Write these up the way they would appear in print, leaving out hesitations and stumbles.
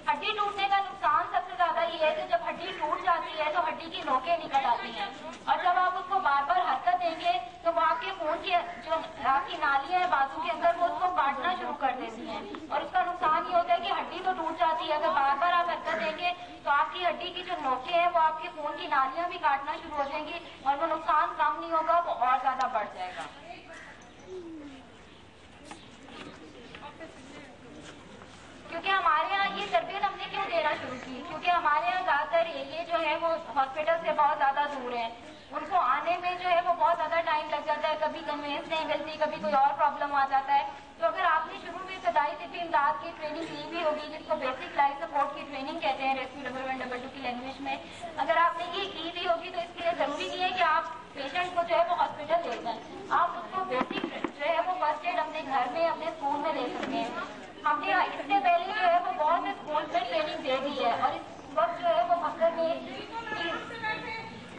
हड्डी टूटने का नुकसान सबसे ज्यादा ये है कि जब हड्डी टूट जाती है तो हड्डी की नोकें निकल आती हैं, और जब आप उसको बार बार हरकत देंगे तो वो आपके खून की जो आपकी नालियां है बाजू के अंदर वो उसको काटना शुरू कर देती हैं, और उसका नुकसान ये होता है कि हड्डी तो टूट जाती है, अगर बार बार आप हरकत देंगे तो आपकी हड्डी की जो नोकें हैं वो आपके खून की नालियां भी काटना शुरू हो जाएंगी, और वो नुकसान कम नहीं होगा, वो और ज्यादा बढ़ जाएगा। क्योंकि हमारे यहाँ ये तरबियत हमने क्यों देना शुरू की, क्योंकि हमारे यहाँ ज्यादातर एरिए जो है वो हॉस्पिटल से बहुत ज्यादा दूर है, उनको आने में जो है वो बहुत ज्यादा टाइम लग जाता है, कभी कन्वेंस नहीं मिलती, कभी कोई और प्रॉब्लम आ जाता है। तो अगर आपने शुरू में इब्तदाई तिब्बी इमदाद की ट्रेनिंग ली भी होगी, जिसको बेसिक लाइफ सपोर्ट की ट्रेनिंग कहते हैं रेस्क्यू 112 की लैंग्वेज में, अगर आपने ये की भी होगी तो इसके लिए जरूरी नहीं है कि आप पेशेंट को जो है वो हॉस्पिटल ले जाएं, आप उसको बेसिक जो है वो फर्स्ट एड अपने घर में अपने स्कूल में ले सकते हैं। हमने इससे पहले जो है वो बहुत से स्कूल में ट्रेनिंग दे दी है, और इस वक्त जो है वो भक्कर में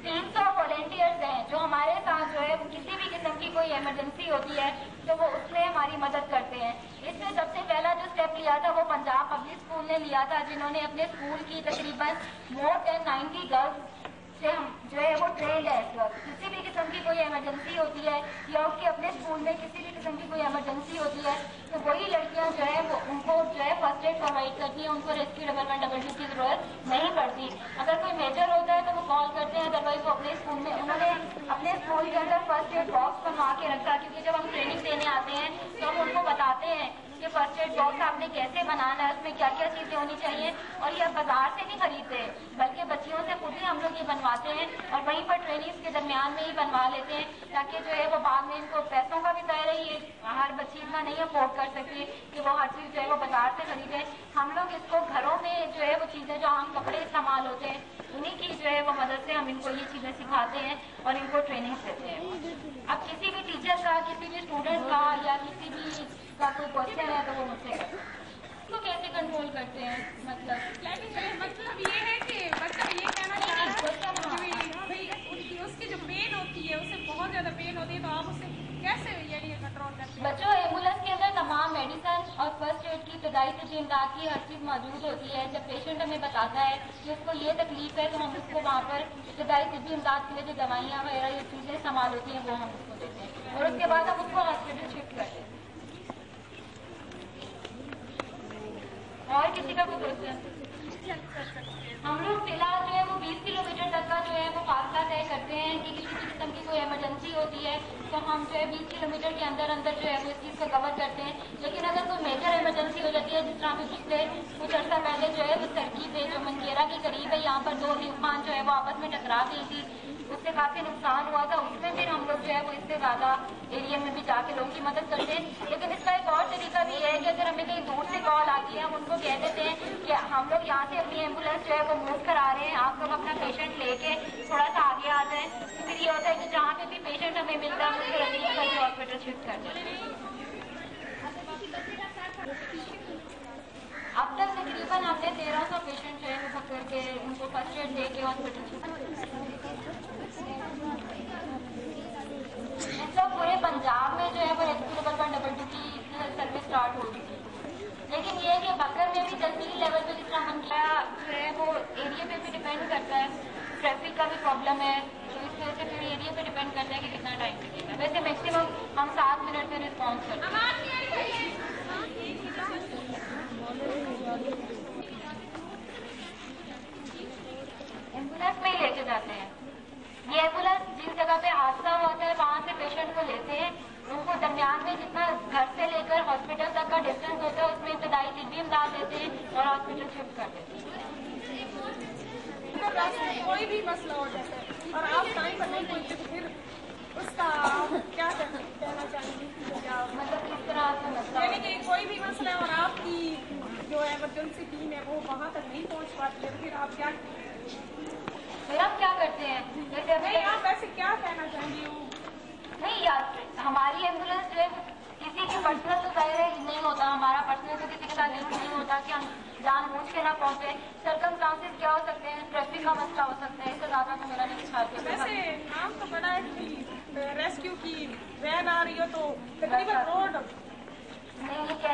300 वॉलेंटियर्स हैं जो हमारे साथ जो है वो किसी भी किस्म की कोई इमरजेंसी होती है तो वो उसमें हमारी मदद करते हैं। इसमें सबसे पहला जो स्टेप लिया था वो पंजाब पब्लिक स्कूल ने लिया था, जिन्होंने अपने स्कूल की तकरीबन मोर देन 90 गर्ल्स से हम जो है वो ट्रेंड है। इस वक्त किसी भी किस्म की कोई इमरजेंसी होती है या उसके अपने स्कूल में किसी भी किस्म की कोई इमरजेंसी होती है तो वही लड़कियां जो है वो उनको जो है फर्स्ट एड प्रोवाइड करती है, उनको रेस्क्यू 112 की जरूरत नहीं पड़ती। अगर कोई मेजर होता है तो वो कॉल करते हैं, अदरवाइज वो अपने स्कूल में उन्होंने अपने स्कूल के अंदर फर्स्ट एड बॉक्स बनवा के रखा, क्योंकि जब हम ट्रेनिंग देने आते हैं तो हम उनको बताते हैं कि फर्स्ट एड बॉक्स आपने कैसे बनाना है, उसमें क्या क्या चीजें होनी चाहिए, और ये बाजार से नहीं खरीदते बल्कि बच्चियों से खुद ही हम लोग ये बनवाते हैं और वहीं पर ट्रेनिंग्स के दरमियान में ही बनवा लेते हैं, ताकि जो है वो बाद में इनको पैसों का भी तय रही है, हर बच्ची इतना नहीं अफोर्ड कर सकती कि वो हर चीज जो है वो बाजार से खरीदे। हम लोग इसको घरों में जो है वो चीजें जो आम कपड़े इस्तेमाल होते हैं उन्हीं की जो है वो मदद से हम इनको ये चीजें सिखाते हैं और इनको ट्रेनिंग देते हैं। अब किसी भी टीचर का, किसी भी स्टूडेंट का या किसी भी का कोई क्वेश्चन है तो वो मुझसे तो कैसे कंट्रोल करते हैं, मतलब ये है कि मतलब ये कहना चाह रहा है उसकी जो पेन होती है उसे बहुत ज्यादा पेन होती है, तो आप उसे कैसे यानी कंट्रोल करते हैं? बच्चों, एम्बुलेंस के अंदर तमाम मेडिसिन और फर्स्ट एड की इब्तदाई तिब्बी इमदाद की हर चीज मौजूद होती है। जब पेशेंट हमें बताता है कि उसको ये तकलीफ है तो हम उसको वहाँ पर इब्तदाई तिब्बी इमदाद के लिए जो दवाइयाँ वगैरह ये चीजें इस्तेमाल होती हैं वो हम उसको देते हैं, और उसके बाद हम उसको हॉस्पिटल शिफ्ट करते हैं। और किसी का कोई क्वेश्चन? हम लोग फिलहाल जो है वो 20 किलोमीटर तक का जो है वो फासला तय करते हैं कि किसी भी किस्म की कोई इमरजेंसी होती है तो हम जो है 20 किलोमीटर के अंदर अंदर जो है वो इस चीज़ को कवर करते हैं। लेकिन अगर कोई मेजर इमरजेंसी हो जाती है, जिस तरह अभी पिछले कुछ अर्सा पहले जो है वो सड़की पे जो मंगेरा के करीब है यहाँ पर दो तूफान जो है वो आपस में टकरा गई थी, उससे काफी नुकसान हुआ था, उसमें फिर हम लोग जो है वो इससे ज्यादा एरिया में भी जाके लोगों की मदद करते हैं। लेकिन इसका एक और तरीका भी है कि अगर हमें कहीं दूर से कॉल आती है हम उनको कह देते हैं कि हम लोग यहाँ से अपनी एम्बुलेंस जो है वो मूव करा रहे हैं, आप लोग अपना पेशेंट लेके थोड़ा सा आगे आ जाए। तो फिर ये होता है कि जहाँ पे भी पेशेंट हमें मिलता है उसको रसीद करके हॉस्पिटल शिफ्ट कर देते हैं। अब तक तकरीबन हमने 1300 पेशेंट जो है वो पकड़ के उनको फर्स्ट एड दे के हॉस्पिटल सब पूरे पंजाब में जो है वो रेस्क्यू 112 की सर्विस स्टार्ट हो चुकी है। लेकिन ये है कि बकर में भी तहसील लेवल पे जितना मनका जो है वो एरिया पे भी डिपेंड करता है, ट्रैफिक का भी प्रॉब्लम है, तो इस वजह से फिर एरिया पे डिपेंड करता है कि कितना टाइम लगेगा। वैसे मैक्सिमम हम 7 मिनट में रिस्पॉन्स करते हैं। एम्बुलेंस में ही लेके जाते हैं। ये एम्बुलेंस जिस जगह पे हादसा होता है वहाँ से पेशेंट को लेते हैं, उनको दरमियान में जितना घर से लेकर हॉस्पिटल तक का डिस्टेंस होता है उसमें इब्तदाई तिब्बी इमदाद देते हैं और हॉस्पिटल शिफ्ट कर देते हैं। कोई भी मसला हो जाता है और आप टाइम पर नहीं पहुँचे तो फिर उसका क्या कहना चाहेंगे? मतलब किस तरह से मसला, यानी कि कोई भी मसला है और आपकी जो इमरजेंसी टीम है वो वहाँ तक नहीं पहुँच पाती है, फिर आप क्या फिर हम क्या करते हैं? जैसे नहीं, आप ऐसे क्या कहना चाहेंगी? नहीं यार, हमारी एम्बुलेंस जो है किसी की पर्सनल तो जाहिर है नहीं होता, हमारा पर्सनल तो किसी के साथ लिंक नहीं होता कि हम जानबूझ के ना पहुंचे। सर्कमस्टांसेस क्या हो सकते हैं, ट्रैफिक का मसला हो सकता है, इससे ज्यादा तो मेरा नहीं ख्याल है। वैसे नाम तो बड़ा है कि रेस्क्यू की वैन आ रही हो तो तकरीबन रोड नहीं, ये क्या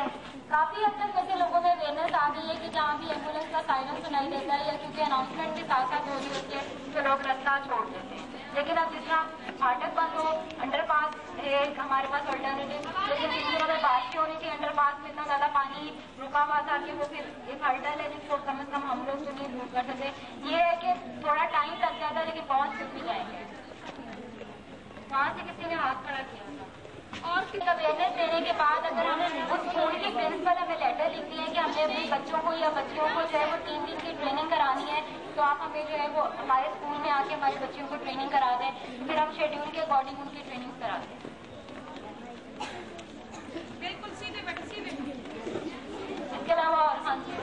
काफी हद तक वैसे लोगों में अवेयरनेस आ गई है कि जहाँ भी एम्बुलेंस का साइरन सुनाई देता है या क्योंकि अनाउंसमेंट के साथ साथ हो रही होती है तो लोग रास्ता छोड़ देते हैं। लेकिन अब जिस तरह फाटक बंद हो, अंडरपास है हमारे पास अल्टरनेटिव, लेकिन इसमें अगर बात की होनी चाहिए, अंडरपास में इतना ज़्यादा पानी रुका हुआ था कि वो फिर एक हर्डल है जिसको कम से कम हम लोग तो नहीं दूर कर सकते। ये है कि थोड़ा टाइम लग जाता है लेकिन पहुँच फिर भी जाएंगे। वहाँ से किसी ने हाथ खड़ा किया था और अवेयरनेस देने के बाद अगर हम उस स्कूल की प्रिंसिपल हमें लेटर लिखती है कि हमने अपने बच्चों को या बच्चियों को जो है वो 3 दिन की ट्रेनिंग करानी है, तो आप हमें जो है वो हमारे स्कूल में आके हमारे बच्चियों को ट्रेनिंग करा दें, फिर हम शेड्यूल के अकॉर्डिंग उनकी ट्रेनिंग करा दें। बिल्कुल सीधे बैठे सीधे। इसके अलावा और हाँ जी,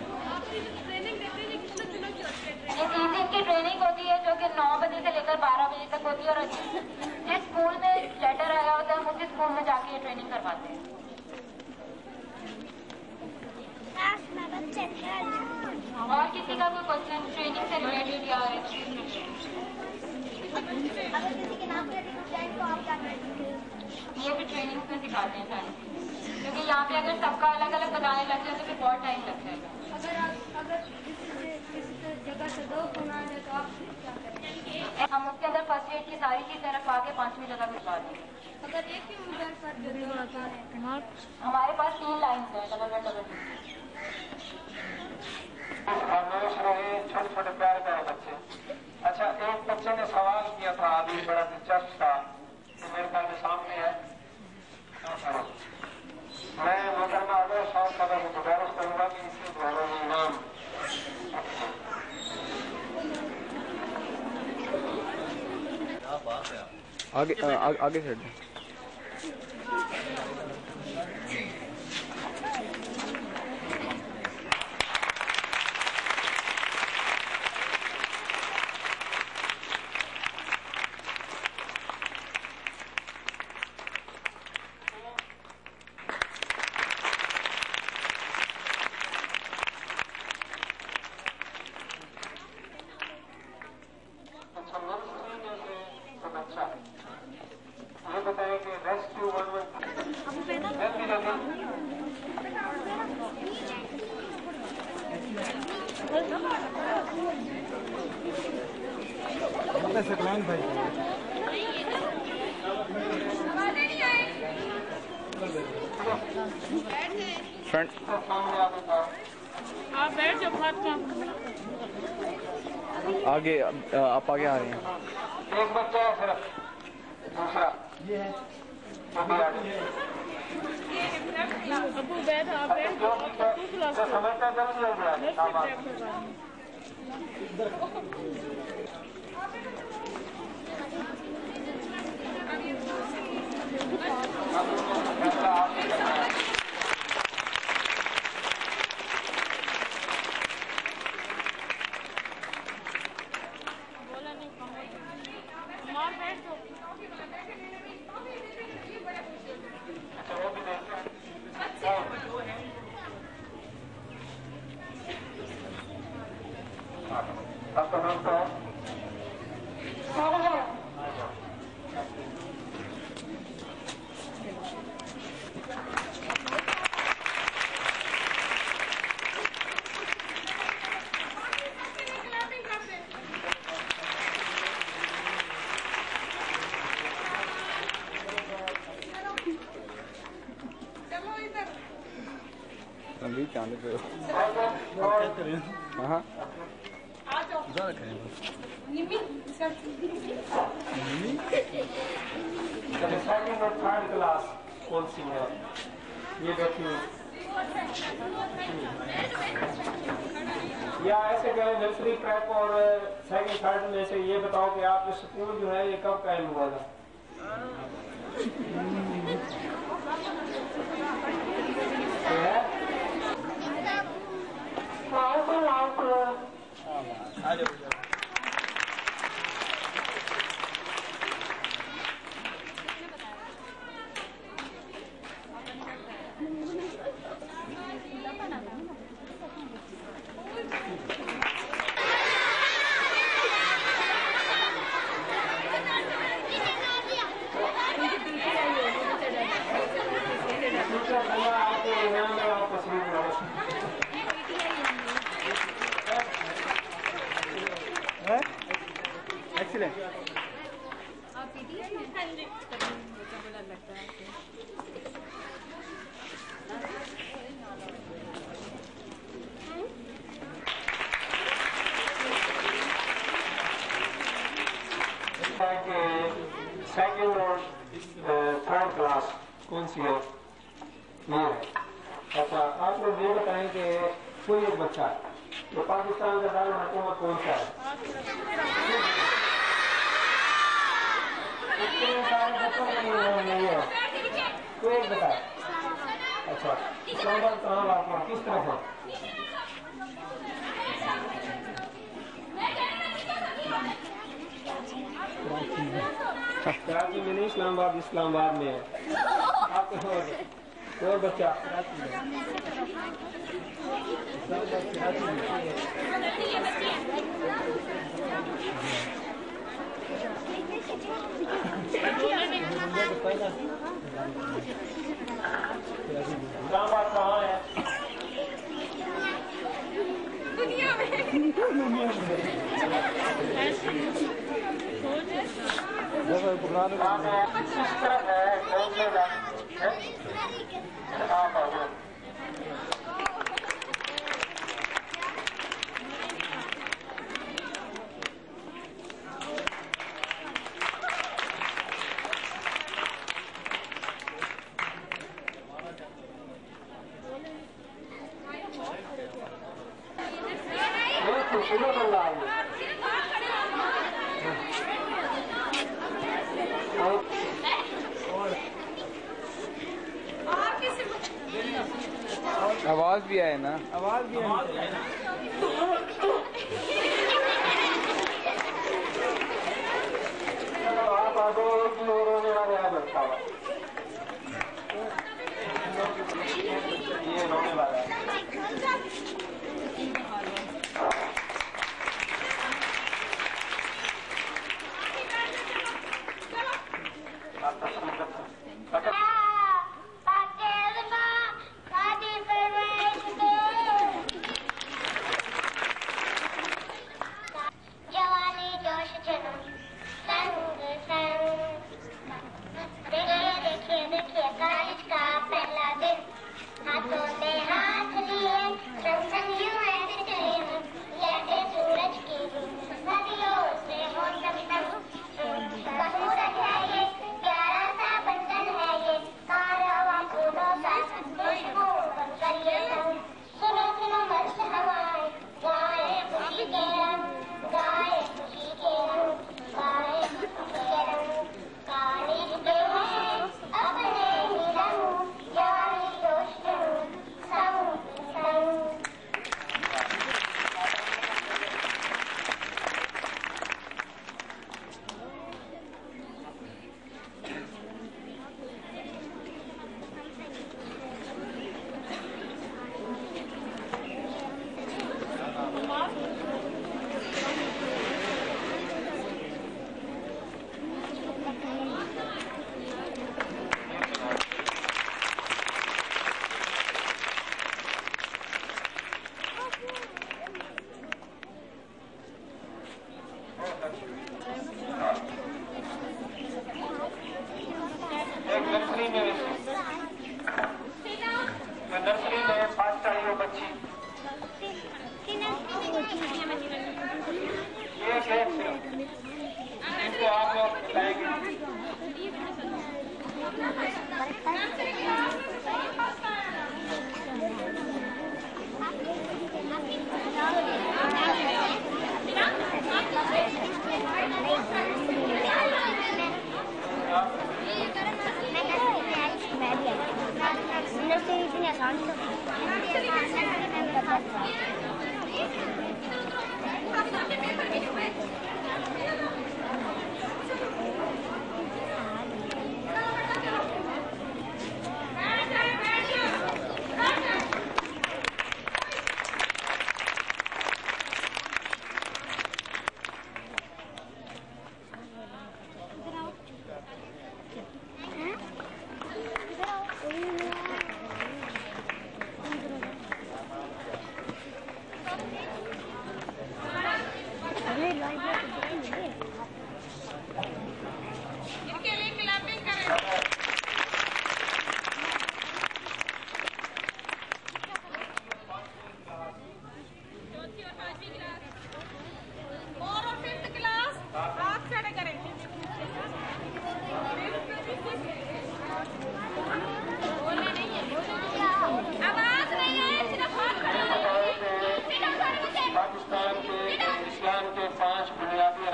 ट्रेनिंग देते हैं कितने दिनों की होती है? ये 3 दिन की ट्रेनिंग होती है जो कि 9 बजे से लेकर 12 बजे तक होती है और जिस स्कूल में लेटर आया होता है हम उसी स्कूल में जाके ये ट्रेनिंग करवाते हैं। और किसी का कोई क्वेश्चन ट्रेनिंग से रिलेटेड या अगर किसी के नाम पे तो आप क्या करेंगे? ये भी ट्रेनिंग में सिखाते हैं सारी, क्योंकि यहाँ पे अगर सबका अलग अलग बताने लग जाए तो फिर बहुत टाइम लग जाएगा। अगर किसी जगह से 2 फोन आ जाए तो आप क्या करेंगे? हम उसके अंदर फर्स्ट एड की सारी चीजें रखवा के 5वीं जगह भिजवा देंगे। अगर एक ही मोबाइल पर हमारे पास 3 लाइन्स हैं, डबल। छोटे छोटे प्यारे प्यारे बच्चे। अच्छा, एक बच्चे ने सवाल किया था अभी, बड़ा दिलचस्प था, तो मेरे ख्याल में सामने है। मैं मोहतरमा अगर शौक साहब को गुजारिश करूंगा कि इसके द्वारा इनाम आगे साइड में फ्रंट आप बैठ जाओ आगे, आप आगे आ रहे हैं। एक बच्चा है सिर्फ, दूसरा ये है अबू बैठ, आप बैठ जाओ, समझता जल्दी हो गया। आपका नाम क्या है? अभी चांद पे हाँ सेकंड और थर्ड क्लास कौन सी है? ये देखिए, या ऐसे करें नर्सरी प्रेप और सेकंड थर्ड में से ये बताओ कि आपके स्कूल जो है ये कब कायम हुआ था? चलें। आप पीती हैं? हाँ जी। बच्चा बोला लगता है सेकेंड और थर्ड क्लास कौन सी है? ये है। अच्छा, आप लोग ये बताएं कि कोई एक बच्चा तो पाकिस्तान का दारुल हुकूमत कौन सा है? सारे बच्चों का नहीं है, कोई एक बता। अच्छा, इस्लामाबाद कहाँ वाक़ किस तरफ है? कराची में नहीं, इस्लामाबाद में है। आपको और बच्चा इस्लामाबाद कहाँ है? दुनिया में किस तरफ है? कौन से आवाज भी आए ना, आवाज भी है। आप आगे एक ही रोने वाले आ बैठा हुआ, ये रोने वाला है।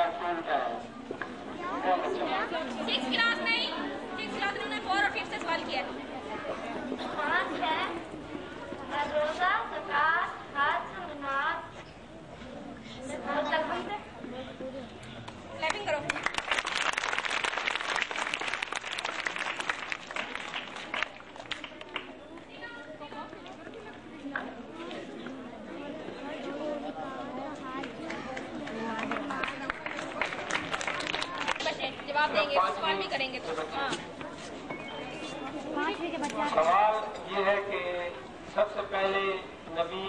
तुम्हारा स्कूल क्या है? 6 क्लास नहीं, 6 क्लास में 4 और 5 से सवाल किया है। 5 है रोजा, ज़कात, हज, नमाज। क्लैपिंग करो। जवाब देंगे, सवाल भी करेंगे तो। हाँ, सवाल ये है कि सबसे पहले नबी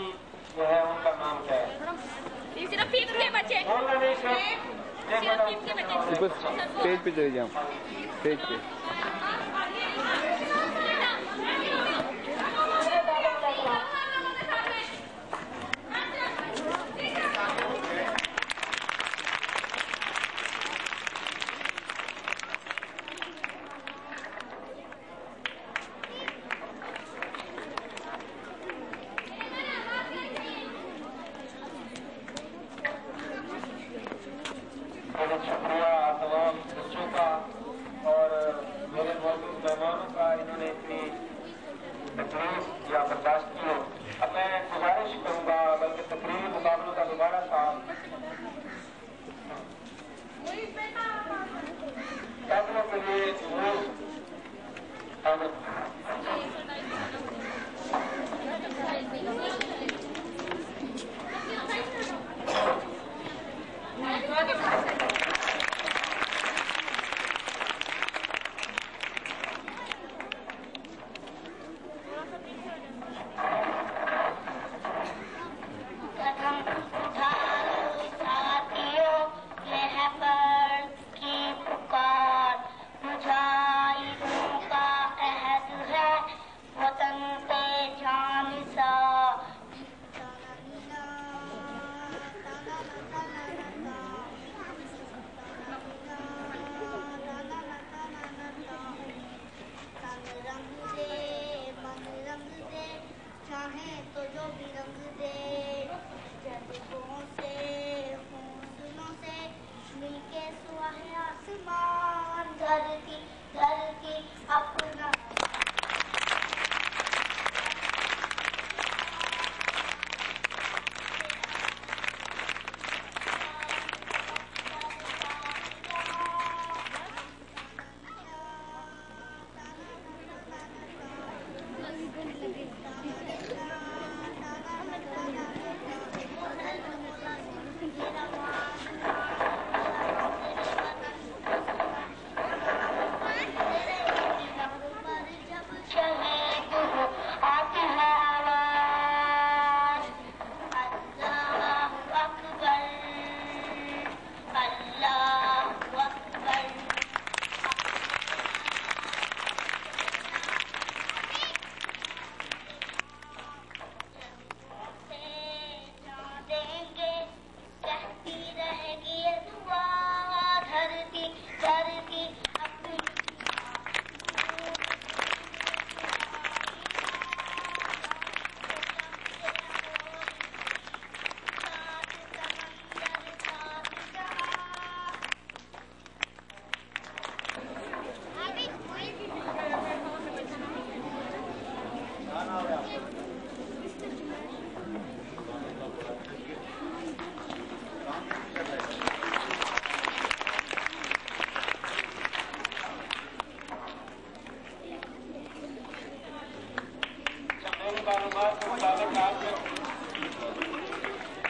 जो है उनका नाम क्या है? सिर्फ 5 के बच्चे, बोलना नहीं सर, सिर्फ 5 के बच्चे। बस पेज पे चले जाओ, पेज पे। शुक्रिया तमाम बच्चों का और मेरे मौजूद मेहमानों का, इन्होंने इतनी तकलीफ या बर्दाश्त की है। अब मैं गुजारिश करूंगा बल्कि तकरीरी मुकाबलों का दोबारा साथ फैसलों के लिए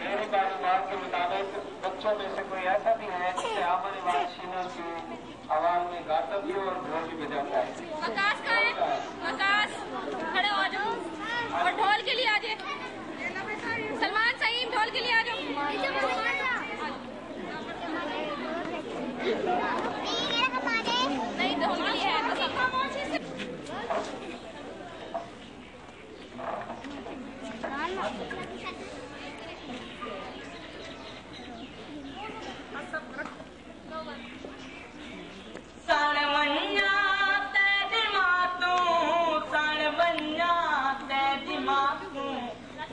मेरी मालूमात के मुताबिक बच्चों में से कोई ऐसा भी है जिसे आमन वाशिना की आवाज में गाता भी और ढोल भी बजाता है। आकाश का है, आकाश खड़े हो जाओ और ढोल के लिए आ जाए। सलमान सईम ढोल के लिए आ जाओ। नहीं ढोल के लिए है तो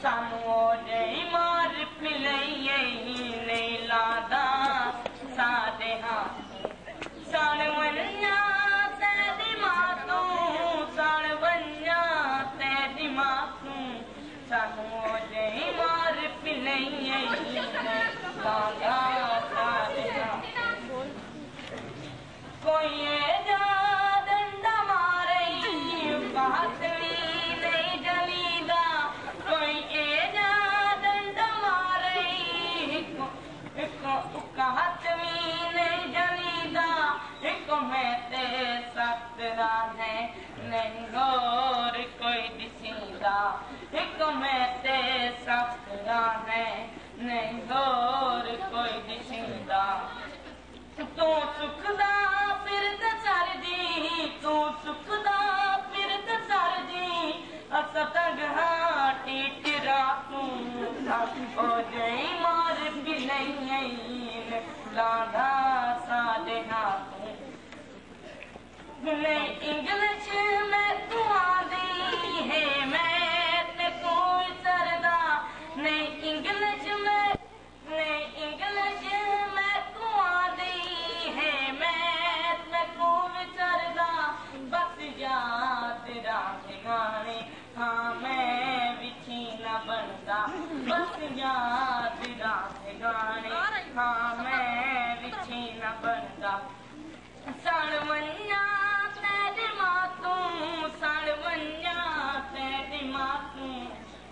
सानू मार पिलई नहीं लादा लागा सालिया कोई जा डंडा मारे बातली नहीं जलीदा कोई जा डंडा मारे एक हाथ में नहीं जलीदा एक में ते सतरा है नहीं और कोई दिसीदा एक में ते सतरा है नहीं और कोई दिसीदा तू सुखदा फिर चर जी तू सुखदा फिर चर जी असतग हाटी टिरा तू ओ जई मार भी नहीं लाधा सादे हाथों नहीं इंग्लिश में तू आदी है मैं ते कोई सरदा नहीं इंग्लिश में तू आदी है मैं ते कोई सरदा बस याद रात गाने हाँ मैं बिछी न बनता बस याद रात गाने हाँ मैं बिछी न बनता सड़वन्या तेरे मातू सड़वन्या तेरे मातू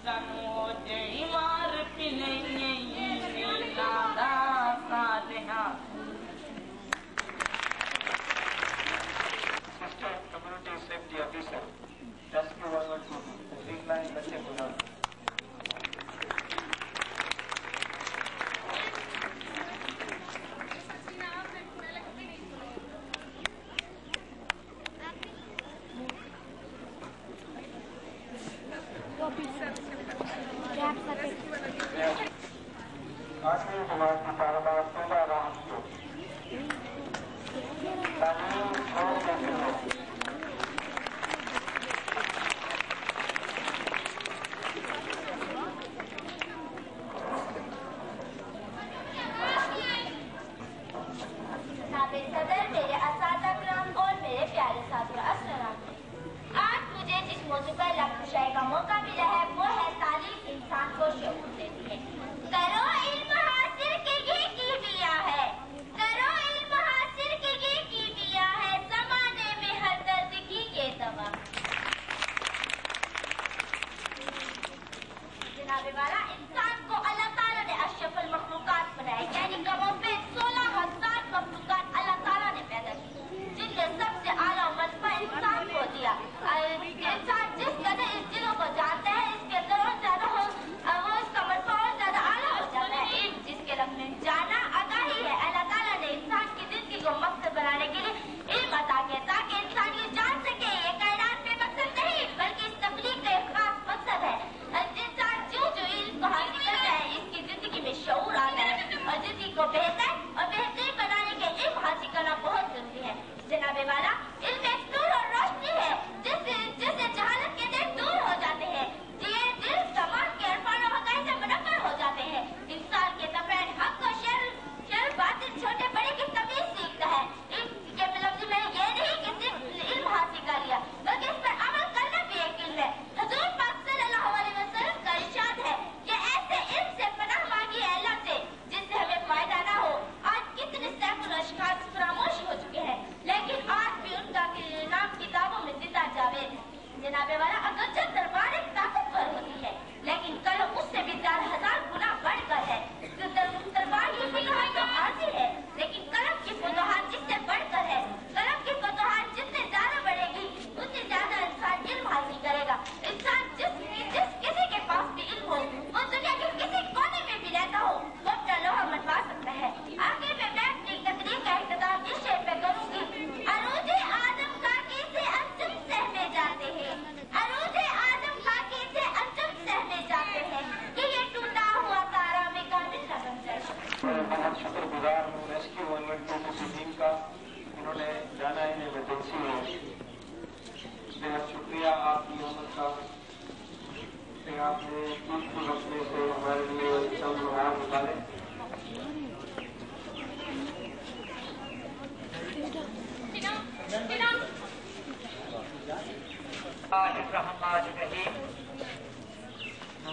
सनो जई मार पिले लादा सालिहा Assistant Community Safety Officer, Rescue 112, Streetline, Bachepura. आठवीं जमात की तालिबा तोबा राहत को तालीम और कैसे हो सदर मेरे असादा ग्राम और मेरे प्यारे साथियों अस्सलाम। आज मुझे जिस मौजू पर लफ्ज़ का मौका मिला है वो है तालीम इंसान को शऊर देती है। करो इल्म हासिल के ये कीमिया है, करो इल्म हासिल के ये कीमिया है, ज़माने में हर दर्द की ये दवा। जनाबे वाला इंसान को अल्लाह ताला ने अशरफुल मखलूकात बनाया, यानी कमों पे 16,000 मखलूकात अल्लाह ताला ने पैदा की, जिनमें सबसे आला मर्तबा इंसान को दिया। इंसान जिस कदर इन चीजों को जानता है इसके अंदर और ज्यादा वो इसका मर्तबा और ज्यादा आला हो जाता है। इल्म जिसके रब में जाना आगाही है। अल्लाह ताला ने इंसान की जिंदगी को मकसद बनाने के लिए इल्म अता किया ताकि इंसान ये जान सके ये कायनात में मकसद नहीं बल्कि इस तकलीफ का एक खास मकसद है। इंसान जो इल्म को हासिल करता है इसकी जिंदगी में शऊर आता है और जिंदगी को बेहतर और बेहतरीन बनाने के इल्म हासिल करना बहुत जरूरी है। जनाबे वाला इल्म एक नूर और रोशनी है जिससे जहालत के दिन दूर हो जाते हैं, ये दिल समाज के अरफान और हक़ाइक़ से मुनव्वर हो जाते हैं। इंसान के तफ़रीन हक़ और शर बातिल छोटे बड़े की तमीज़ सीखता है। इल्म के लफ्ज़ में ये नहीं कि सिर्फ इल्म हासिल कर लिया बल्कि इस पर अमल करना भी एक इल्म है। हुज़ूर पाक सल्लल्लाहु अलैहि वसल्लम का इरशाद है कि ऐसे इल्म से पनाह मांगी है अल्लाह से जिससे हमें फायदा ना हो। आज कितने सैकड़ों अशख़ास फरामोश हो चुके हैं लेकिन आज भी उनका नाम किताबों में जिंदा जावेद। जनाबे वाला अगरचे तलवार एक ताकतवर होती है लेकिन कलम उससे भी 4,000 गुना बढ़कर है। तलवार की फतूहात तो आजी है लेकिन कलम की फतूहात जिससे बढ़कर है। कलम की फतूहात जितने ज्यादा बढ़ेगी उतनी ज्यादा इंसान इल्म हासिल करेगा। इंसान जिस किसी के पास भी इल्म हो वो दुनिया के किसी कोने में भी रहता हो वो अपना लोहा मनवा सकता है। आगे मैं अपनी तकरीर का इख्तिताम इस शेर पे करूंगी। अरूज आदम खाकी से अंजुम सहमे जाते हैं, अरूज आदम खाकी से अंजुम सहमे जाते हैं कि ये टूटा हुआ तारा में कामिल न बन जाए। बहुत शुक्रगुजार हूँ रेस्क्यू 112 की टीम का, इन्होंने जाना इन इमरजेंसी में। बेहद शुक्रिया आपकी आमद का कि आपने ईद के मसले से हमारे लिए चंद लम्हात निकाले।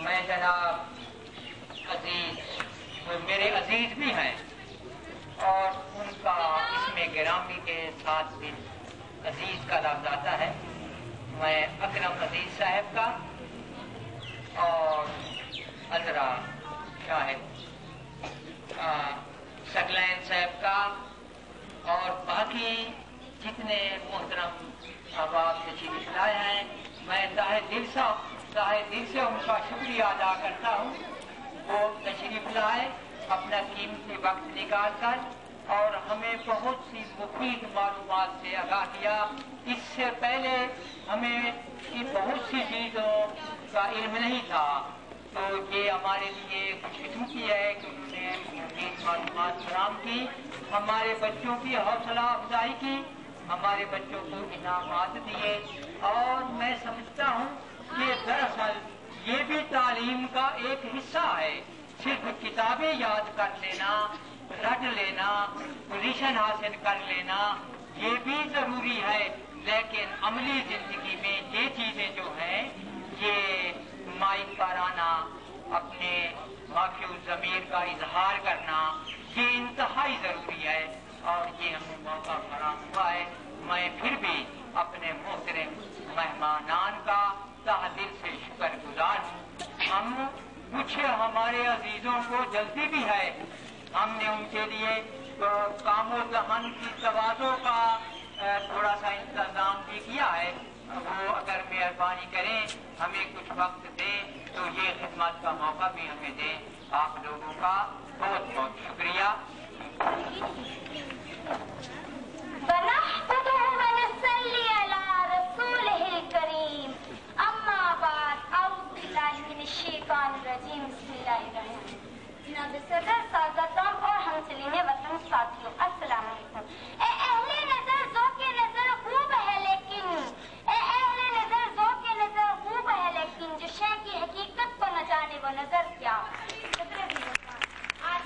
मैं जनाब मेरे अजीज अजीज भी हैं और उनका इसमें गिरामी के साथ भी अजीज का लफ्ज आता है। मैं अकरम अजीज साहब का और अजरा साहब सगलैन साहब का और बाकी जितने मोहतरम अहबाब तशरीफ लाए हैं, मैं ताहे दिल से उनका शुक्रिया अदा करता हूँ। वो तशरीफ लाए अपना कीमती वक्त निकाल कर और हमें बहुत सी मुफीद मालूमात से आगाह किया। इससे पहले हमें बहुत सी चीज़ों का इल्म नहीं था, तो ये हमारे लिए खुशकिस्मती है कि उन्होंने मुफीद मालूमात फराहम की, हमारे बच्चों की हौसला अफजाई की, हमारे बच्चों को इनामात दिए। और मैं समझता हूँ कि दरअसल ये भी तालीम का एक हिस्सा है। सिर्फ किताबें याद कर लेना, रट लेना, पोजीशन हासिल कर लेना ये भी जरूरी है, लेकिन अमली जिंदगी में ये चीजें जो हैं, ये माइक पर आना, अपने माफ़ी ज़मीर का इजहार करना, ये इंतहाई जरूरी है और ये हमें मौका फराहम हुआ है। मैं फिर भी अपने मोहतरम मेहमानान का तहे दिल से शुक्रगुजार हूँ। हम कुछ हमारे अजीजों को जल्दी भी है, हमने उनके लिए तो कामो दहन की दवाजों का थोड़ा सा इंतजाम भी किया है। वो अगर मेहरबानी करें, हमें कुछ वक्त दें तो ये खिदमत का मौका भी हमें दें। आप लोगों का बहुत बहुत शुक्रिया। सदर साज़ादान और हमसलीने वतन साथियों, अस्सलाम वालेकुम। ए अहले नजर ज़ौक़े नजर खूब है लेकिन, ए अहले नजर ज़ौक़े नजर खूब है लेकिन, जो शय की हकीकत को न जाने वो नजर क्या। आज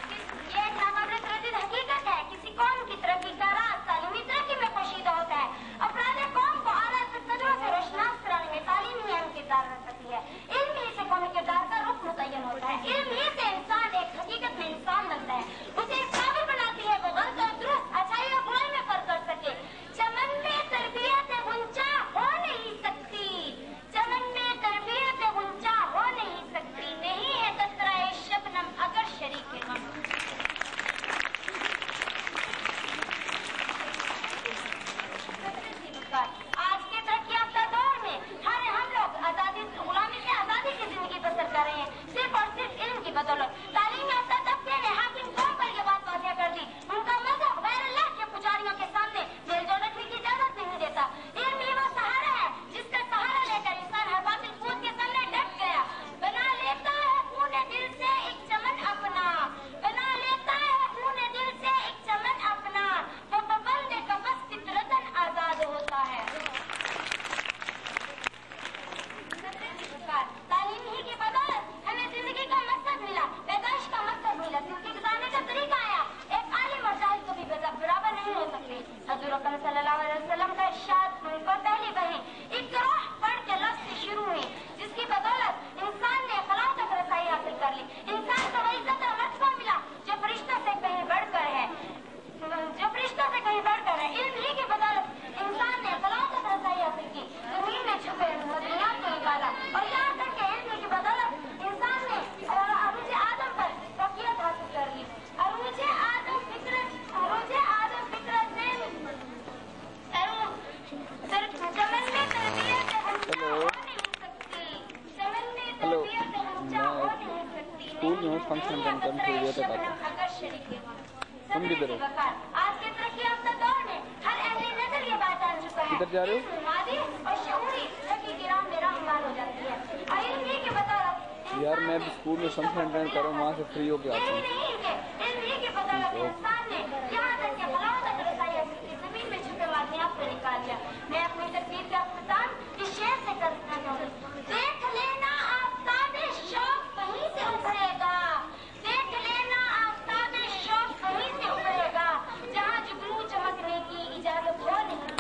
ये नाकाबिल हकीकत है, किसी कौम की तरक्की का राज तालीमी तरक्की में पोशीदा होता है। अपराध कौम को आला सदरों से रोशनास कराने में तालीम ही अहम किरदार रख सकती है। इल्म ही से कौमी किरदार का रुख मुतय्यन होता है। इल्म ही से इंसान एक हकीकत में इंसान बनता है, उसे एक काबिल बनाती है वो गलत और दुरुस्त, अच्छाई और बुराई में फर्क कर सके। चमन में तरबियत गुंजा हो नहीं सकती, चमन में तरबियत गुंजा हो नहीं सकती, नहीं है कतराए शबनम अगर शरीक गम। आज के तरक्की याफ्ता दौर में हम लोग आजादी गुलामी से आजादी की जिंदगी बसर कर रहे हैं, सिर्फ और सिर्फ इल्म की बदौलत। तालीम याफ्ता तबके ने हाकिम कौम पर यह बात वाज़ेह कर दी, उनका मज़हब गैर अल्लाह के पुजारियों के सामने मेलजोल रखने की इजाजत नहीं देता। इल्म ही वो सहारा है जिसका सहारा लेकर इंसान हर बातिल कूद के सामने डट गया। बना लेता है खूने दिल से एक चमन अपना, बना लेता है खूने दिल से एक चमन अपना, तो बंदे का बस फितरतन आजाद होता है। तालीम ही की बदौलत हमें जिंदगी का मकसद मिला, पैदाइश का मकसद मिला, जिंदगी गुजारने का तरीका आया। एक आलिम और जाहिल को भी बराबर नहीं हो सकते। हज़रत अकरम सल्लल्लाहु अलैहि वसल्लम का इरशाद उनका पहली वही इक़रा पढ़ के लफ्ज़ से शुरू हुई, जिसकी बदौलत इंसान ने खलाओं तक रसाई हासिल कर ली। इंसान को वही इज्जत और मर्तबा मिला जो फरिश्तों से कहीं बढ़कर है, जो फरिश्तों से कहीं बढ़कर है। इल्म ही की बदौलत इंसान ने खलाओं तक रसाई हासिल की, जमीन में छुपे दुनिया को निकाला और यहाँ तक के इल्म की बदौलत इंसान ने अरूज आदम पर फकीयत हासिल कर ली। अरूज आदम फिक्रत चमन में तरबियत गुंजा हो नहीं सकती, चमन में तरबियत गुंजा हो नहीं सकती, स्कूल में फंक्शन करने के लिए अगर शरीक हम भी करें। आज के तरक्की याफ्ता दौर में हर अहले नजर ये बात जान चुका है। इधर जा रहे हो? मादी और शऊरी तरक्की की राह में राहनुमाई हो जाती है। और इल्म ही की बदौलत यार मैं भी स्कूल में फंक्शन अटेंड कर रहा हूँ, वहाँ से फ्री होके आता हूँ। नहीं है इल्म ही की बदौलत इंसान ने यहाँ तक के खलाओं तक रसाई हासिल की, जमीन में छुपे मादनियात को निकाल लिया। मैं अपनी तकरीर का इख्तिताम इस शेर से करना चाहूँगी। देख लेना आफ्ताबे शौक कहीं से उभरेगा, देख लेना आफ्ताबे शौक कहीं से उभरेगा, जहाँ जुगनू चमकने की इजाजत हो नहीं।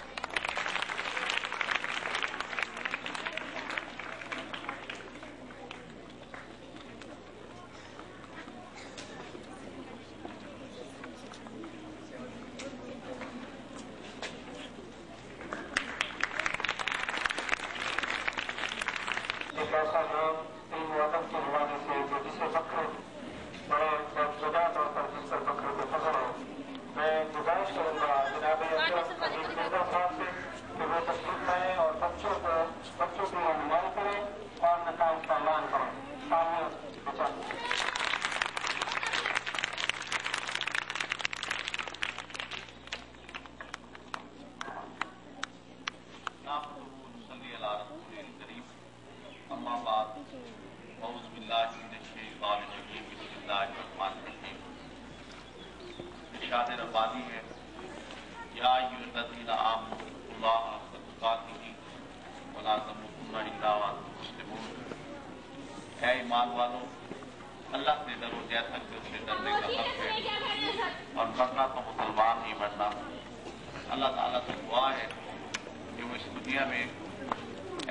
इरशाद रब्बानी है, या अय्युहल्लज़ीना आमनुल्लाह हक़्क़ तुक़ातिही वला तमूतुन्ना इल्ला व अंतुम मुस्लिमून। है ईमान वालों, अल्लाह से डरो जैसा कि उससे डरने का हक है, और मरना तो मुसलमान ही मरना। अल्लाह ताला से दुआ है कि वो इस दुनिया में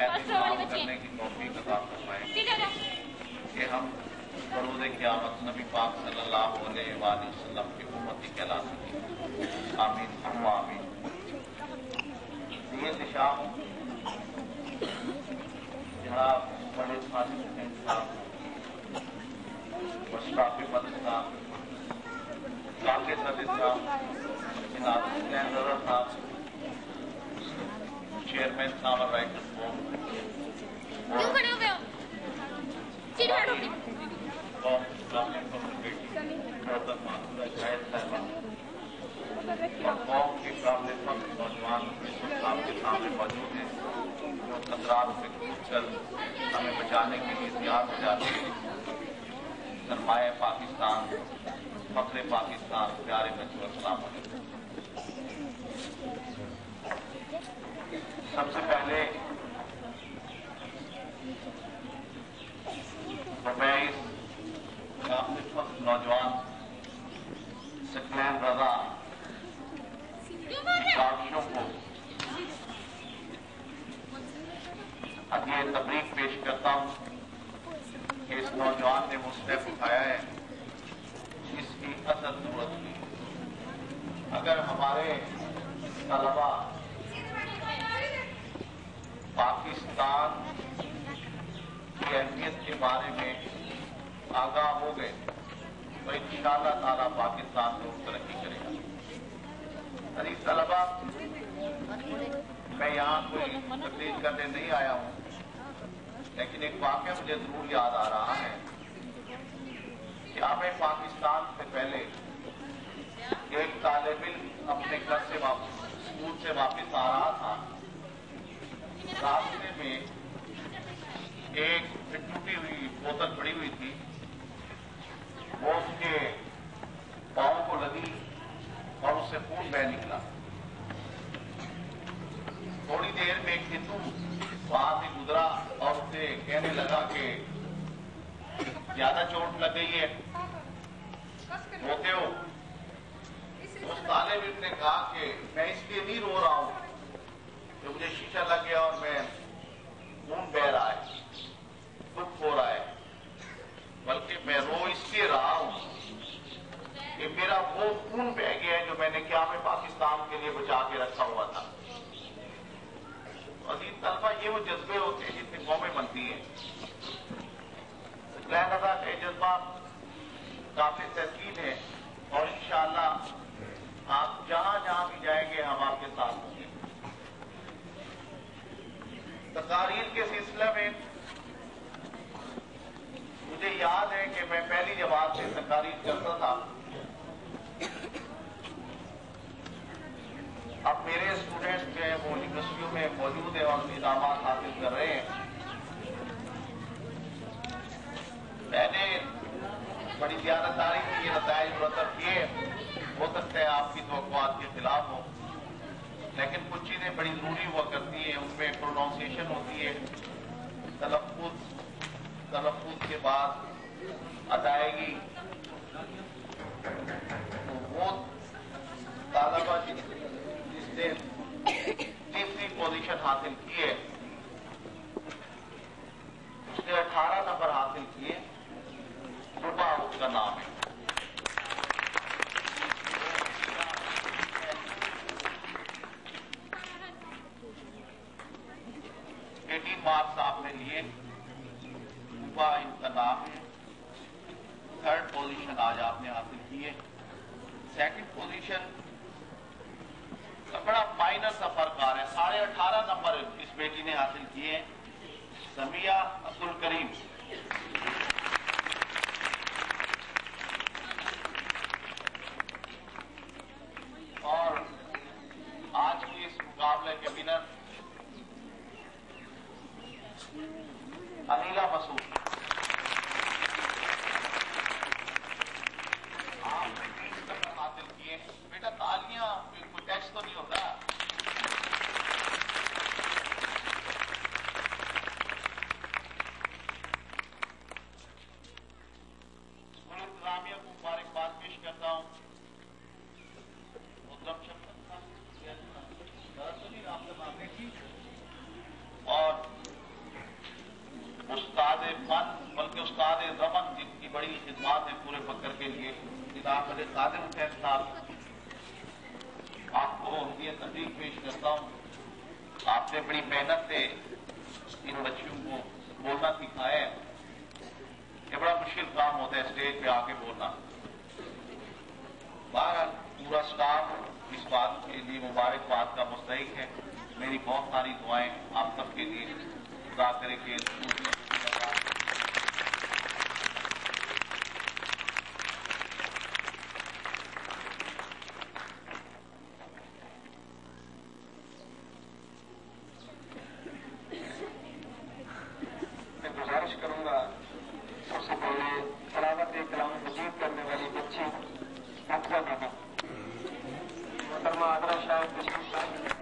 ऐसे काम करने की तौफीक अता फरमाए कि हम बरोज़े क़यामत नबी पाक सल्लल्लाहु अलैहि वसल्लम की उम्मती कहला सकें। आमीन सुम्मा आमीन। ये निशान जनाब बड़े साजिद साहब, मुश्ताक़ मदद साहब, काके सदर साहब, जनाब हुसैन रज़ा साहब, चेयरमैन साहब और राइटर बोर्ड, और कौम के काबिल नौजवान आपके सामने मौजूद हैं, जो खतरात में कूद कर हमें बचाने के लिए तैयार हो जाते हैं। सरमाए पाकिस्तान, फख्रे पाकिस्तान, प्यारे बच्चों, अस्सलाम वालेकुम। सबसे पहले तो मैं इस नौजवान सकलैन रज़ा काविशों को ये तबरीक पेश करता हूँ कि इस नौजवान ने वो स्टेप उठाया है जिसकी असल जरूरत थी। अगर हमारे तलबा पाकिस्तान की अहमियत के बारे में आगाह हो गए तो इंशाअल्लाह ताला पाकिस्तान में तरक्की करेगा। अरे तलबा, मैं यहाँ कोई तकलीफ करने नहीं आया हूँ, लेकिन एक वाक़या मुझे जरूर याद आ रहा है। क्या मैं पाकिस्तान से पहले एक तालिब इल्म अपने घर से स्कूल से वापस आ रहा था। रास्ते में एक टूटी हुई बोतल पड़ी हुई थी, वो उसके पाँव को लगी और उससे खून बह निकला। थोड़ी देर में एक हिंदू वहां से गुजरा और उसे कहने लगा कि ज्यादा चोट लग गई है, रोते हो? उस तालिब इल्म ने कहा कि मैं इसलिए नहीं रो रहा हूं कि मुझे शीशा लग गया और मैं खून बह रहा है, दुख हो रहा है, बल्कि मैं रो इसलिए रहा हूं कि मेरा वो खून बह गया है जो मैंने क्या में पाकिस्तान के लिए बचा के रखा हुआ था। अजीज तलबा, ये वो जज्बे होते हैं जिससे कौमें बनती हैं। लहदा के जज्बा काफी तस्कीन है और इंशाअल्लाह आप जहां जहां भी जाएंगे हम आपके साथ होंगे। तकारीर के सिलसिले में मुझे याद है कि मैं पहली जमात से तकारीर करता था। अब मेरे स्टूडेंट्स जो है वो यूनिवर्सिटियों में मौजूद है और इनामात हासिल कर रहे हैं। मैंने बड़ी ज़्यादातारी की ये नताइज मुरतब किए, हो सकता है आपकी तवक्कुआत के खिलाफ हो, लेकिन कुछ चीजें बड़ी जरूरी हुआ करती हैं। उनमें प्रोनाउंसिएशन होती है, तलफ्फुज़ के बाद अदायगी। तो वो तालिबा जिसने तीसरी पोजीशन हासिल की है, उसने 18 नंबर हासिल किए। रुबा उसका नाम है। 18 मार्क्स आपने लिए। रुबा इनका नाम है। 3rd पोजीशन आज आपने हासिल की है। 2nd पोजीशन बड़ा माइनर सा फर्क आ रहा है, 18.5 नंबर इस बेटी ने हासिल किए हैं। समिया अब्दुल करीम। और आज के इस मुकाबले के विनर अनीला मसूद। आपने 20 नंबर हासिल किए। टैक्स तो नहीं होता। स्कूल इंतजामिया को मुबारकबाद पेश करता हूँ। और उस्ताद फन बल्कि उस्ताद रमन जिनकी बड़ी खिदमत है पूरे बकर के लिए, जनाब कादिर हुसैन साहब, आपको उनकी तकरीर पेश करता हूँ। आपने बड़ी मेहनत से इन बच्चों को बोलना सिखाया है। ये बड़ा मुश्किल काम होता है स्टेज पे आके बोलना। बहरहाल पूरा स्टाफ इस बात के लिए मुबारकबाद का मुस्तहिक है। मेरी बहुत सारी दुआएं आप सबके लिए, खुदा करे कि मैं गुजारिश करूंगा सबसे पहले तलावत कलाम मजीद करने वाली बच्ची अफजा दीदी मोहतरमा आदरा शायद तशरीफ लाएं।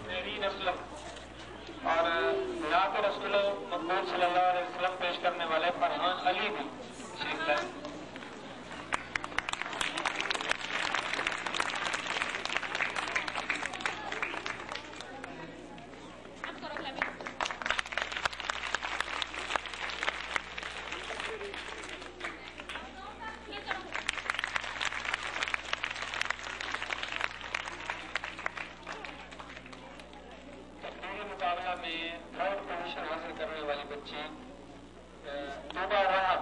मेरी नस्ल और नात रसूल मकबूल सल्लल्लाहु अलैहि वसल्लम पेश करने वाले फरहान अली भी तशरीफ लाएं। मुकाबला में थर्ड पोजीशन हासिल करने वाली बच्ची तोबा राहत।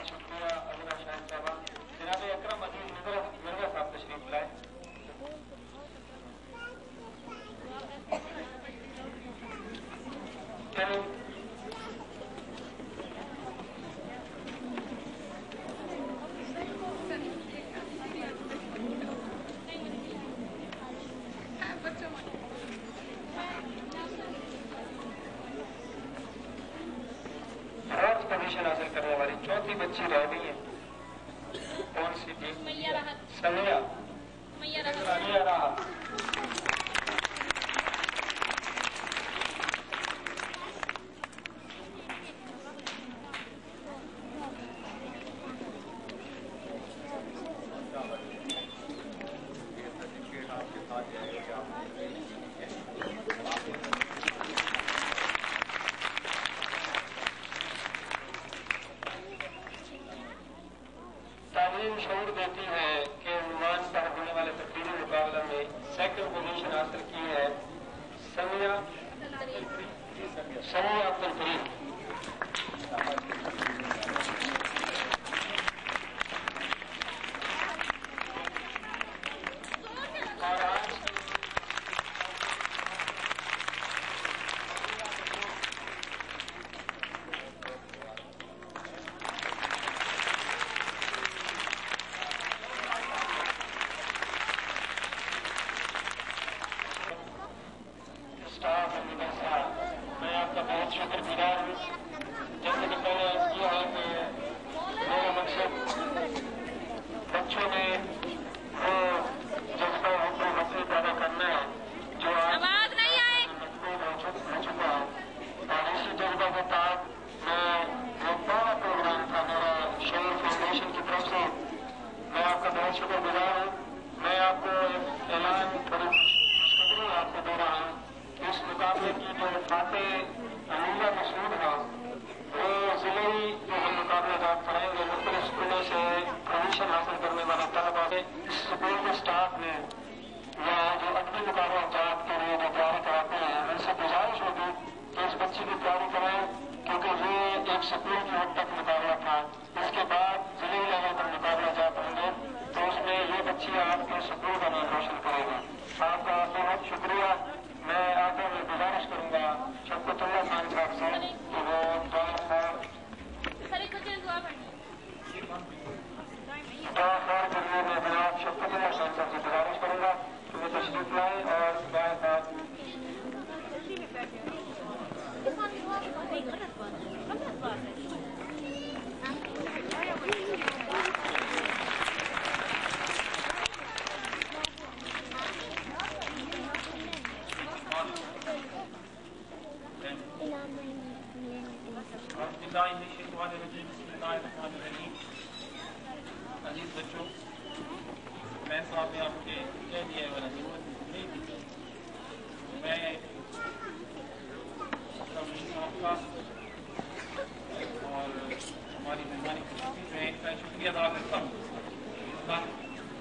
शुक्रिया अजरा शाह साहबा। जनाब अकरम अजीज मिर्जा साहब तशरीफ लाए। पोजीशन हासिल करने वाली चौथी बच्ची रह गई है। कौन सी थी? समिया राहत। तालीम शऊर देती है कि उन्वान पर होने वाले तकरीरी मुकाबला में सेकंड पोजीशन हासिल की है समिया अब्दुल करीम। और आज स्टाफ मैं आपका बहुत शुक्रगुजार हूँ। जैसे कि पहले ये है कि मेरा मकसद बच्चों में वो जज्बा हुक्म हासिल पैदा करना है जो आवाज नहीं आए हो चुका है। और इसी जज्बा के तहत मैं एक बड़ा प्रोग्राम था मेरा शऊर फाउंडेशन की तरफ से। मैं आपका बहुत शुक्रगुजार हूँ। मैं आपको एक ऐलान बड़ी खुशखबरी आपको दे रहा हूँ। इस मुकाबले की जो फातेह अमीला मसूद है वो जिले जो हम मुकाबला कराएंगे मुख्तलिफ स्कूलों से पोजीशन हासिल करने वाला तलबा है। इस स्कूल के स्टाफ ने या जो अगले मुकाबला जात के लिए जो तैयारी कराते हैं उनसे गुजारिश होगी कि इस बच्चे की तैयारी करें, क्योंकि ये एक स्कूल की हद तक मुकाबला था। इसके बाद जिले लेवल पर मुकाबला जात होंगे तो उसमें ये बच्ची आपके स्कूल का नाम रोशन करेगी। आपका बहुत शुक्रिया। मैं आगे में गुजारिश करूंगा शफकतुल्लाह खान साहब से कि वो दुआ खान के लिए मैं जनाब शफकतुल्लाह खान साहब से गुजारिश करूंगा कि वो तशरीफ लाएं और बात अजीज बच्चों, मैं साहब ने आपके कह दिया है वाला जरूरत नहीं थी। मैं आपका और हमारी मेहमानी मैं इनका शुक्रिया अदा करता हूँ।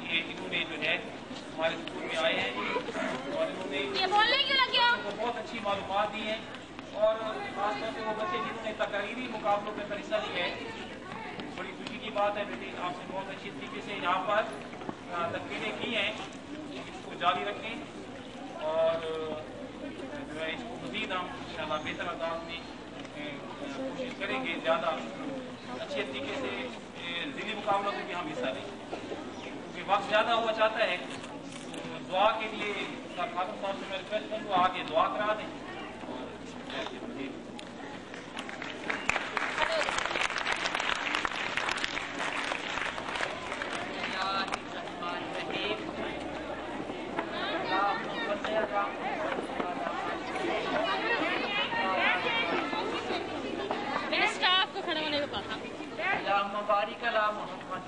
ये इन्होंने जो है हमारे स्कूल में आए हैं और इन्होंने बहुत अच्छी मालूमात दी है और खासतौर से वो बच्चे जिन्होंने तकरीरी मुकाबलों में हिस्सा लिया है, बड़ी खुशी की बात है बेटी। आपने बहुत अच्छी तरीके से यहाँ पर तकरीरें की हैं, इसको जारी रखें और जो है इसको मज़ीद हम इंशाअल्लाह बेहतर अंदाज में कोशिश करेंगे, ज़्यादा अच्छे तरीके से ज़िली मुकाबलों में भी हम हिस्सा लें, क्योंकि वक्त ज़्यादा हुआ चाहता है। तो दुआ के लिए खातून साहब से मैं रिक्वेस्ट करूँगा आगे दुआ करा दें। मेरे स्टाफ को खड़ा होने को कहा। मुबारक अला मोहम्मद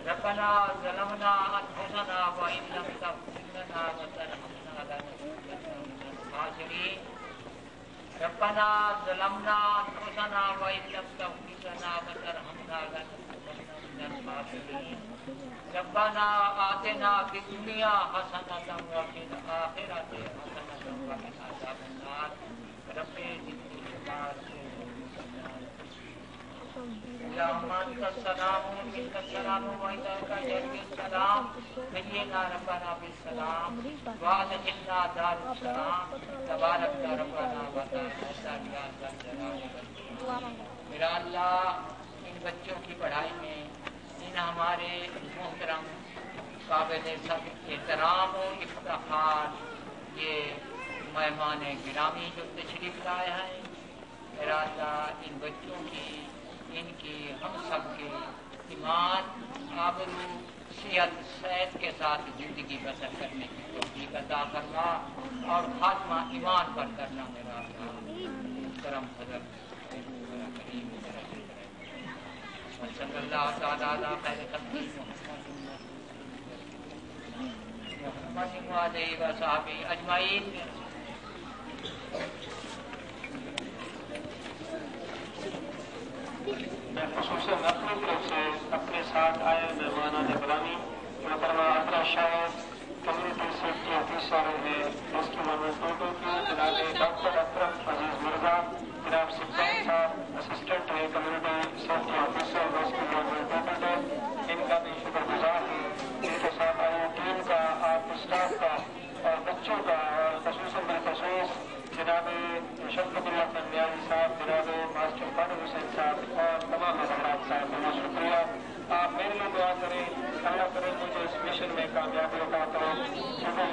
रब्बना ज़लमना अनफुसना व इन लम तग़फिर लना व तरहमना लनकुनन्ना मिनल खासिरीन। रब्बना ज़लमना अनफुसना व इन लम तग़फिर लना व तरहमना लनकुनन्ना मिनल खासिरीन। रब्बना आतिना फिद दुनिया हसनतन व फिल आखिरति हसनतन व क़िना अज़ाबन नार। रब्बि ज़िदनी सलाम सलाम सलाम नय्यना रब्बना बिस्सलाम वाज़िन्ना दारुस्सलाम तबारक रब्बना व तआला मेरा अल्लाह, इन बच्चों की पढ़ाई में इन हमारे मोहतरम काबिल सब एहतराम और इफ्तिखार ये मेहमान गिरामी जो तशरीफ लाए हैं, मेरा अल्लाह इन बच्चों की, इनकी, हम सब के ईमान, आबरू, सेहत सेहत के साथ जिंदगी बसर करने की तौफीक अता फरमा और खात्मा ईमान पर करना मेरा करम फजल करीम सल्लल्लाहु तआला अला खैर खल्क़ी मुहम्मद व आलिहि व सहाबिही अजमाइन। मैं ख़ुसूसन अपनी तरफ से अपने साथ आए मेहमानान गिरामी मोहतरमा अतरा शायद कम्युनिटी सेफ्टी ऑफिसर है उसकी मदद टोटो की जनाब डॉक्टर अतरफ अजीज मिर्जा, जनाब सिब्बान साहब असिस्टेंट है कम्युनिटी सेफ्टी ऑफिसर उसकी मदद टोटो है। इनका भी शुक्रगुजार है, इनके साथ आए टीम का, आप स्टाफ का और बच्चों का और ख़ुसूसन बिलख़ुसूस जनाब शफकतुल्लाह खान साहब, जनाब मास्टर फारूक हुसैन साहब और तमाम हज़रात साहब, बहुत शुक्रिया। आप मेरे लिए दुआ करें, अल्लाह करे मुझे इस मिशन में कामयाबी अता करें, क्योंकि